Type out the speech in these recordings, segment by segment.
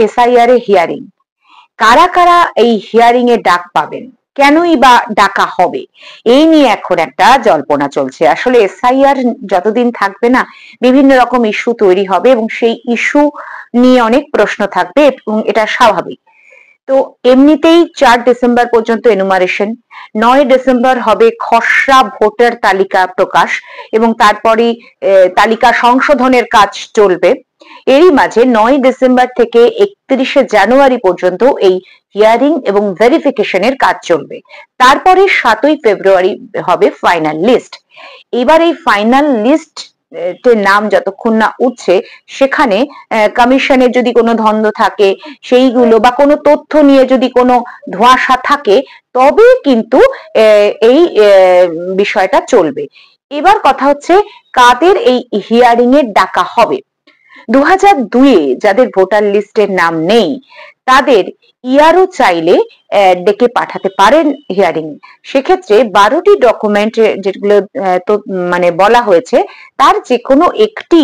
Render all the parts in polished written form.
SIR এ hearing, কারা কারা এই হিয়ারিং এ ডাক পাবেন, কেনই বা ডাকা হবে, এই নিয়ে এখন একটা জল্পনা চলছে। আসলে এসআইআর যতদিন থাকবে না, বিভিন্ন রকম ইস্যু তৈরি হবে এবং সেই ইস্যু নিয়ে অনেক প্রশ্ন থাকবে এবং এটা স্বাভাবিক। তো এমনিতেই 4 ডিসেম্বর পর্যন্ত এনুমারেশন, 9 ডিসেম্বর হবে খসড়া ভোটার তালিকা প্রকাশ এবং তারপরে তালিকা সংশোধনের কাজ চলবে। এরই মাঝে 9 ডিসেম্বর থেকে 31শে জানুয়ারি পর্যন্ত এই হিয়ারিং এবং ভেরিফিকেশনের কাজ চলবে। তারপরে 7ই ফেব্রুয়ারি হবে ফাইনাল লিস্ট। এবার এই ফাইনাল লিস্ট নাম যতক্ষণ না উঠছে, সেখানে কমিশনের যদি কোনো দ্বন্দ্ব থাকে সেইগুলো বা কোনো তথ্য নিয়ে যদি কোনো ধোঁয়াশা থাকে, তবে কিন্তু এই বিষয়টা চলবে। এবার কথা হচ্ছে কাদের এই হিয়ারিং এ ডাকা হবে। 2002-এ যাদের ভোটার লিস্টের নাম নেই, তাদের ইয়ারও চাইলে ডেকে পাঠাতে পারেন হিয়ারিং। সেক্ষেত্রে 12টি ডকুমেন্ট যেগুলো মানে বলা হয়েছে, তার যে কোনো একটি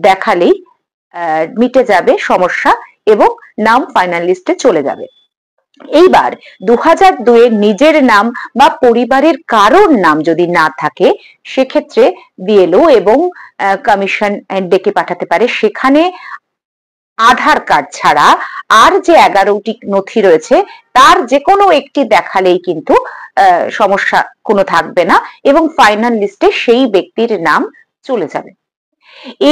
দেখালেই মিটে যাবে সমস্যা এবং নাম ফাইনাল লিস্টে চলে যাবে। এইবার 2002-এ নিজের নাম বা পরিবারের কারোর নাম যদি না থাকে, সেক্ষেত্রে বিএলও এবং কমিশন ডেকে পাঠাতে পারে। সেখানে আধার কার্ড ছাড়া আর যে 11টি নথি রয়েছে, তার যে কোনো একটি দেখালেই কিন্তু সমস্যা কোনো থাকবে না এবং ফাইনাল লিস্টে সেই ব্যক্তির নাম চলে যাবে।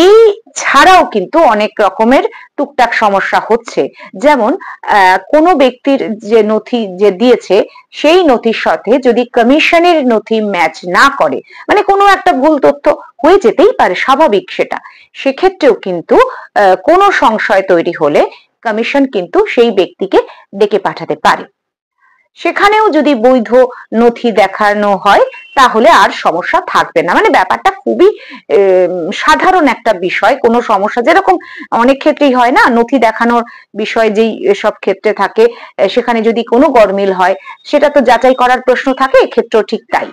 এই ছাড়াও কিন্তু অনেক রকমের টুকটাক সমস্যা হচ্ছে, যেমন কোনো ব্যক্তির যে নথি যে দিয়েছে, সেই নথির সাথে যদি কমিশনের নথি ম্যাচ না করে, মানে কোনো একটা ভুল তথ্য হয়ে যেতেই পারে, স্বাভাবিক সেটা, সেক্ষেত্রেও কিন্তু কোনো সংশয় তৈরি হলে কমিশন কিন্তু সেই ব্যক্তিকে ডেকে পাঠাতে পারে। সেখানেও যদি বৈধ নথি দেখানো হয়, তাহলে আর সমস্যা থাকবে না। মানে ব্যাপারটা খুবই সাধারণ একটা বিষয়, কোনো সমস্যা যেরকম অনেক ক্ষেত্রেই হয় না, নথি দেখানোর বিষয় যেই সব ক্ষেত্রে থাকে, সেখানে যদি কোনো গরমিল হয়, সেটা তো যাচাই করার প্রশ্ন থাকে, এক্ষেত্রেও ঠিক তাই।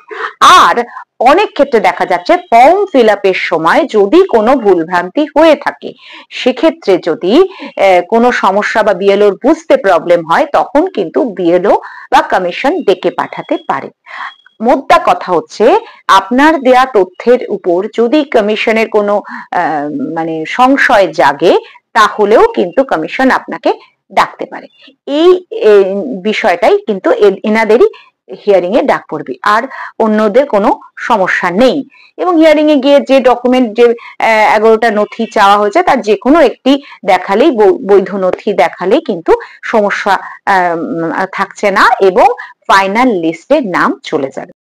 আর অনেক ক্ষেত্রে দেখা যাচ্ছে ফর্ম ফিল আপের সময় যদি কোনো ভুলভ্রান্তি হয়ে থাকে, সেক্ষেত্রে যদি কোনো সমস্যা বা বিএলওর বুঝতে প্রবলেম হয়, তখন কিন্তু বিএলও বা কমিশন ডেকে পাঠাতে পারে। মোদ্দা কথা হচ্ছে, আপনার দেয়া তথ্যের উপর যদি কমিশনের কোনো মানে সংশয় জাগে, তাহলেও কিন্তু কমিশন আপনাকে ডাকতে পারে। এই বিষয়টাই কিন্তু এনাদেরই হিয়ারিং এ ডাক পড়বে, আর অন্যদের কোনো সমস্যা নেই। এবং হিয়ারিং এ গিয়ে যে ডকুমেন্ট, যে 11টা নথি চাওয়া হয়েছে, তার যে কোনো একটি দেখালেই, বৈধ নথি দেখালেই কিন্তু সমস্যা থাকছে না এবং ফাইনাল লিস্টে নাম চলে যাবে।